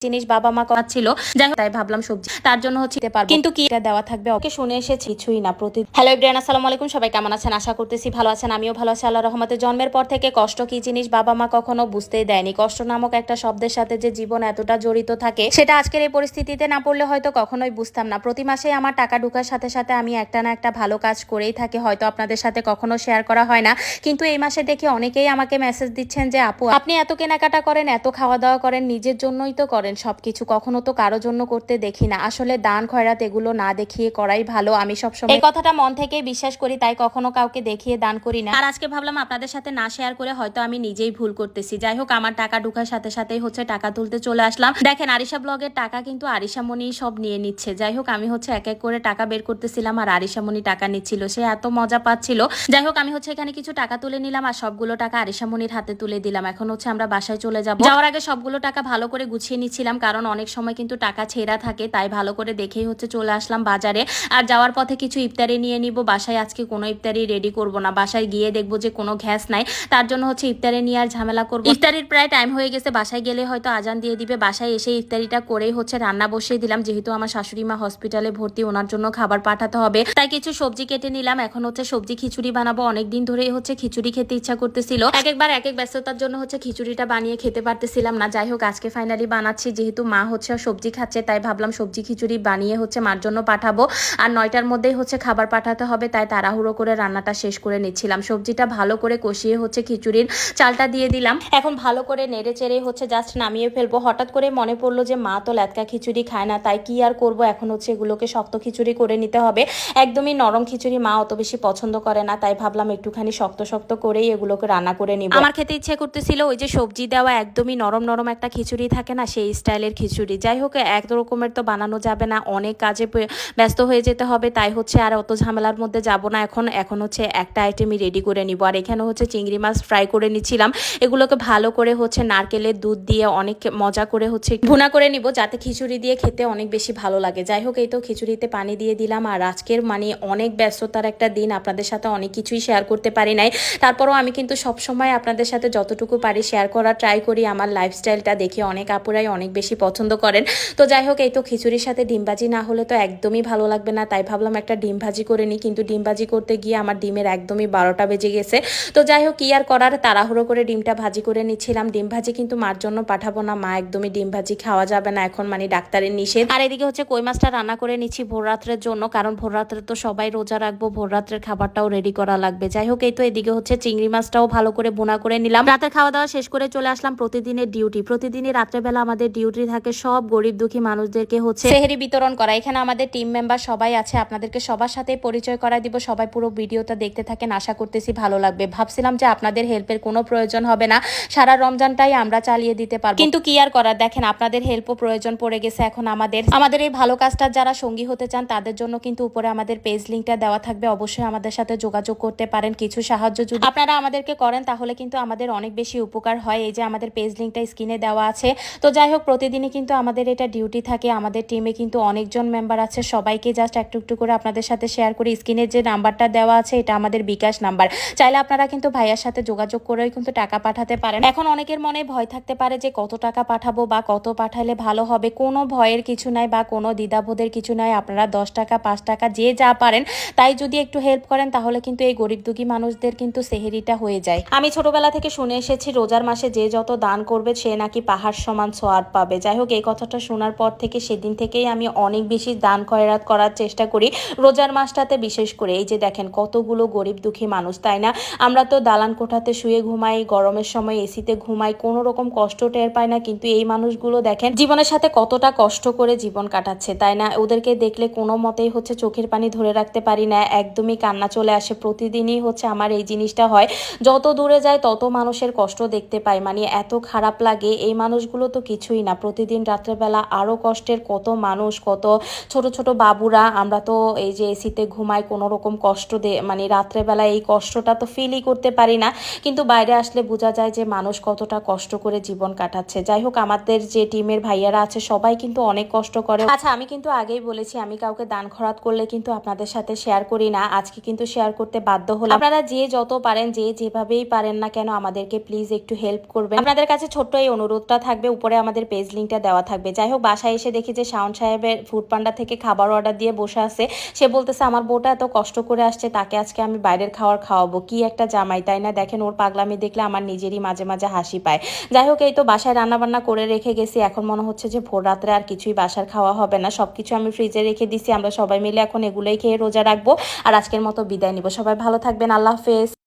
জিনিস বাবা মা করাচ্ছিল, যাই হোক তাই ভাবলাম সবজি তার জন্য হচ্ছে দিতে পারবো, কিন্তু কি এটা দেওয়া থাকবে ওকে শুনে এসেছি কিছুই না। হ্যালো এভরিওয়ান, আসসালামু আলাইকুম, সবাই কেমন আছেন? আশা করতেছি ভালো আছেন, আমিও ভালো আছি আল্লাহর রহমতে। জন্মের পর থেকে কষ্ট কি জিনিস বাবা মা কখনো বুঝতেই দেয়নি। কষ্ট নামক একটা শব্দের সাথে যে জীবন এতটা জড়িত থাকে সেটা আজকের এই পরিস্থিতিতে না পড়লে হয়তো কখনোই বুঝতাম না। প্রতি মাসে আমার টাকা ঢোকার সাথে সাথে আমি একটা না একটা ভালো কাজ করেই থাকি, হয়তো আপনাদের সাথে কখনো শেয়ার করা হয় না, কিন্তু এই মাসে দেখি অনেকেই আমাকে মেসেজ দিচ্ছেন যে আপু আপনি এত কেনাকাটা করেন, এত খাওয়া দাওয়া করেন, নিজের জন্যই তো করেন সবকিছু, কখনো তো কারো জন্য করতে দেখি না। আসলে দান খয়রাত এগুলো না দেখিয়ে করাই ভালো, আমি সবসময় এই কথাটা মন থেকে বিশ্বাস করি, তাই কখনো কাউকে দেখিয়ে দান করি না। আর আজকে ভাবলাম আপনাদের সাথে না শেয়ার করে হয়তো আমি নিজেই ভুল করতেছি। যাই হোক, আমার টাকা ঢোকার সাথে সাথেই হচ্ছে টাকা তুলতে চলে আসলাম। দেখেন আরিশা ব্লগের টাকা কিন্তু আরিশা মনি সব নিয়ে নিচ্ছে। যাই হোক, আমি হচ্ছে এক এক করে টাকা বের করতেছিলাম আর আরিশা মনি টাকা নিচ্ছিল, সে এত মজা পাচ্ছিল। যাই হোক, আমি হচ্ছে এখানে কিছু টাকা তুলে নিলাম আর সবগুলো টাকা আরিশা মনির হাতে তুলে দিলাম। এখন হচ্ছে আমরা বাসায় চলে যাব। যাওয়ার আগে সবগুলো টাকা ভালো করে গুছিয়ে নিচ্ছিলাম, কারণ অনেক সময় কিন্তু টাকা ছেঁড়া থাকে, তাই ভালো করে দেখেই হচ্ছে চলে আসলাম বাজারে। আর যাওয়ার পথে কিছু ইফতারি নিয়ে নিব। বাসায় আজকে কোনো ইফতারি রেডি করব না, বাসায় গিয়ে দেখবো যে কোনো গ্যাস নাই, তার জন্য হচ্ছে ইফতারি নিয়ে আর ঝামেলা করবো। ইফতারির প্রায় টাইম হয়ে গেছে, বাসায় গেলে হয়তো আজান দিয়ে দিবে। বাসায় এসে ইফতারিটা করেই হচ্ছে রান্না বসিয়ে দিলাম, যেহেতু আমার শাশুড়ি মা হসপিটালে ভর্তি, ওনার জন্য খাবার পাঠাতে হবে, তাই কিছু সবজি কেটে নিলাম। এখন হচ্ছে সবজি খিচুড়ি বানাবো। অনেকদিন ধরেই হচ্ছে খিচুড়ি খেতে ইচ্ছা করতেছিল, একবার এক এক ব্যস্ততার জন্য হচ্ছে খিচুড়িটা বানিয়ে খেতে পারতেছিলাম না। যাই হোক, আজকে ফাইনালি বানাচ্ছি, যেহেতু মা হচ্ছে সবজি খাচ্ছে, তাই ভাবলাম সবজি খিচুড়ি বানিয়ে হচ্ছে মার জন্য পাঠাবো। আর 9টার মধ্যেই হচ্ছে খাবার পাঠাতে হবে, তাই তাড়াহুড়ো করে রান্নাটা শেষ করে নিচ্ছিলাম। সবজিটা ভালো করে কষিয়ে হচ্ছে খিচুড়ির চালটা দিয়ে দিলাম। এখন ভালো করে নেড়ে চেড়ে হচ্ছে জাস্ট নামিয়ে ফেলবো। হঠাৎ করে মনে পড়লো যে মা তো লেটকা খিচুড়ি খায় না, তাই কি আর করব, এখন হচ্ছে এগুলোকে শক্ত খিচুড়ি করে নিতে হবে। একদমই নরম খিচুড়ি মা অত বেশি পছন্দ করে না, তাই ভাবলাম একটুখানি শক্ত শক্ত করেই এগুলোকে রান্না করে নিব। আমার খেতে ইচ্ছে করতেছিল ওই যে সবজি দেওয়া একদমই নরম নরম একটা খিচুড়ি থাকে না, সেই স্টাইলের খিচুড়ি। যাই হোক, এক রকমের তো বানানো যাবে না, অনেক কাজে ব্যস্ত হয়ে যেতে হবে, তাই হচ্ছে আর অত ঝামেলার মধ্যে যাব না। এখন হচ্ছে একটা আইটেমই রেডি করে নিব। আর এখানে হচ্ছে চিংড়ি মাছ ফ্রাই করে নিচ্ছিলাম, এগুলোকে ভালো করে হচ্ছে নারকেলের দুধ দিয়ে অনেক মজা করে হচ্ছে ভুনা করে নিব, যাতে খিচুড়ি দিয়ে খেতে অনেক বেশি ভালো লাগে। যাই হোক, এই তো খিচুড়িতে পানি দিয়ে দিলাম। আর আজকের মানে অনেক ব্যস্ততার একটা দিন, আপনাদের সাথে অনেক কিছুই শেয়ার করতে পারি নাই, তারপরও আমি কিন্তু সবসময় আপনাদের সাথে যতটুকু পারি শেয়ার করার ট্রাই করি। আমার লাইফস্টাইলটা দেখে অনেক আপুরাই অনেক বেশি পছন্দ করেন। তো যাই হোক, এই তো খিচুড়ির সাথে ডিম ভাজি না হলে তো একদমই ভালো লাগবে না, তাই ভাবলাম একটা ডিম ভাজি করে নিই, কিন্তু ডিম ভাজি করতে গিয়ে আমার ডিমের একদমই 12টা বেজে গেছে। তো যাই হোক, কি আর করার, তাড়াহুড়ো করে ডিমটা ভাজি করে নিচ্ছিলাম। ডিম ভাজি কিন্তু মার জন্য পাঠাবো না, মা একদমই ডিম ভাজি খাওয়া যাবে না এখন, মানে ডাক্তারের নিষেধ। আর এদিকে হচ্ছে কই মাছটা রান্না করে নিচ্ছি ভোর রাত্রের জন্য, কারণ ভোর রাত্রে তো সবাই রোজা রাখবো, ভোর রাত্রের খাবারটাও রেডি করা লাগবে। যাই হোক, এই তো এদিকে হচ্ছে চিংড়ি মাছটাও ভালো করে বোনা করে নিলাম। রাতের খাওয়া দাওয়া শেষ করে চলে আসলাম প্রতিদিনের ডিউটি। প্রতিদিনই রাত্রেবেলা আমাদের ডিউটি থাকে সব গরিব দুঃখী মানুষদেরকে হচ্ছে সেহরি বিতরণ করা। এখানে আমাদের টিম মেম্বার সবাই আছে, আপনাদেরকে সবার সাথে পরিচয় করা দিব। সবাই পুরো ভিডিওটা দেখতে থাকেন, আশা করতেছি ভালো লাগবে। ভাবছিলাম যে আপনাদের হেল্পের কোনো প্রয়োজন হবে না, সারা রমজানটাই আমরা চালিয়ে দিতে পারবো, কিন্তু কি আর করার, দেখেন আপনাদের হেল্পও প্রয়োজন পড়ে গেছে এখন আমাদের এই ভালো কাজটার যারা সঙ্গী হতে চান তাদের জন্য কিন্তু উপরে আমাদের পেজ লিঙ্কটা দেওয়া থাকবে, অবশ্যই আমাদের সাথে যোগাযোগ করতে পারেন। কিছু সাহায্য যদি আপনারা আমাদেরকে করেন তাহলে কিন্তু আমাদের অনেক বেশি উপকার হয়। এই যে আমাদের পেজ লিঙ্কটা স্ক্রিনে দেওয়া আছে। তো যাই হোক, প্রতিদিনই কিন্তু আমাদের এটা ডিউটি থাকে। আমাদের টিমে কিন্তু অনেকজন মেম্বার আছে, সবাইকে জাস্ট একটু একটু করে আপনাদের সাথে শেয়ার করি। স্ক্রিনের যে নাম্বারটা দেওয়া আছে এটা আমাদের বিকাশ নাম্বার, চাইলে আপনারা কিন্তু ভাইয়ার সাথে যোগাযোগ করেও কিন্তু টাকা পাঠাতে পারেন। এখন অনেকের মনে ভয় থাকতে পারে যে কত টাকা পাঠাবো বা কত পাঠালে ভালো হবে, কোনো ভয়ের কিছু নাই বা কোনো দ্বিধাবোধের কিছু নাই। আপনারা 10 টাকা 5 টাকা যে যা পারেন তাই যদি একটু হেল্প করেন তাহলে কিন্তু এই গরিব দুঃখী মানুষদের কিন্তু সেহরিটা হয়ে যায়। আমি ছোটবেলা থেকে শুনে এসেছি রোজার মাসে যে যত দান করবে সে নাকি পাহাড় সমান সওয়াব পাবে। যাই হোক, এই কথাটা শোনার পর থেকে সেদিন থেকেই আমি অনেক বেশি দান খয়রাত করার চেষ্টা করি রোজার মাসটাতে, বিশেষ করে এই যে দেখেন কতগুলো গরিব দুঃখী মানুষ, তাই না? আমরা তো দালান কোঠাতে শুয়ে ঘুমাই, গরমের সময় এসিতে ঘুমাই, কোনো রকম কষ্ট টের পাই না, কিন্তু এই মানুষগুলো দেখেন জীবনের সাথে কতটা কষ্ট করে জীবন কাটাচ্ছে, তাই না? ওদেরকে দেখলে কোনো মতেই হচ্ছে চোখের পানি ধরে রাখতে পারি না, একদমই কান্না চলে আসে। প্রতিদিনই হচ্ছে আমার এই জিনিসটা হয়, যত দূরে যায় তত মানুষের কষ্ট দেখতে পাই, মানে এত খারাপ লাগে। এই মানুষগুলো তো কিছুই না, প্রতিদিন রাত্রেবেলা আরো কষ্টের কত মানুষ, কত ছোট ছোট বাবুরা। আমরা তো এই যে এসিতে ঘুমাই, কোনো রকম কষ্ট মানে রাত্রেবেলা এই কষ্টটা তো ফিলই করতে পারি না, কিন্তু বাইরে আসলে বোঝা যায় যে মানুষ কতটা কষ্ট করে জীবন কাটাচ্ছে। যাই হোক, আমাদের যে টিমের ভাইয়ারা আছে সবাই কিন্তু অনেক কষ্ট করে। আচ্ছা, আমি কিন্তু আগেই বলেছি আমি কাউকে দান খয়রাত করলে কিন্তু আপনাদের সাথে শেয়ার করি না, আজকে কিন্তু শেয়ার করতে বাধ্য হলাম। আপনারা যে যত পারেন, যে যেভাবেই পারেন না কেন, আমাদেরকে প্লিজ একটু হেল্প করবেন। আপনাদের কাছে ছোট্ট এই অনুরোধটা থাকবে, উপরে আমাদের পেজ লিঙ্কটা দেওয়া থাকবে। যাই হোক, বাসায় এসে দেখি যে শাওন সাহেবের ফুড পান্ডা থেকে খাবার অর্ডার দিয়ে বসে আছে। সে বলতেছে আমার বউটা এত কষ্ট করে আসছে, তাকে আজকে আমি বাইরের খাবার খাওয়াবো। কি একটা জামাই, তাই না? দেখেন ওর পাগলামি দেখলে আমার নিজেরই মাঝে মাঝে হাসি পায়। যাই হোক, এই তো বাসায় রান্নাবান্না করে রেখে গেছি। এখন মনে হচ্ছে যে ভোর রাত্রে আর কিছুই বাসার খাওয়া হবে না, সবকিছু আমি ফ্রিজে রেখে দিছি। আমরা সবাই মিলে এখন এগুলোই খেয়ে রোজা রাখবো। আর আজকের মতো বিদায় নিব। সবাই ভালো থাকবেন, আল্লাহ হাফেজ।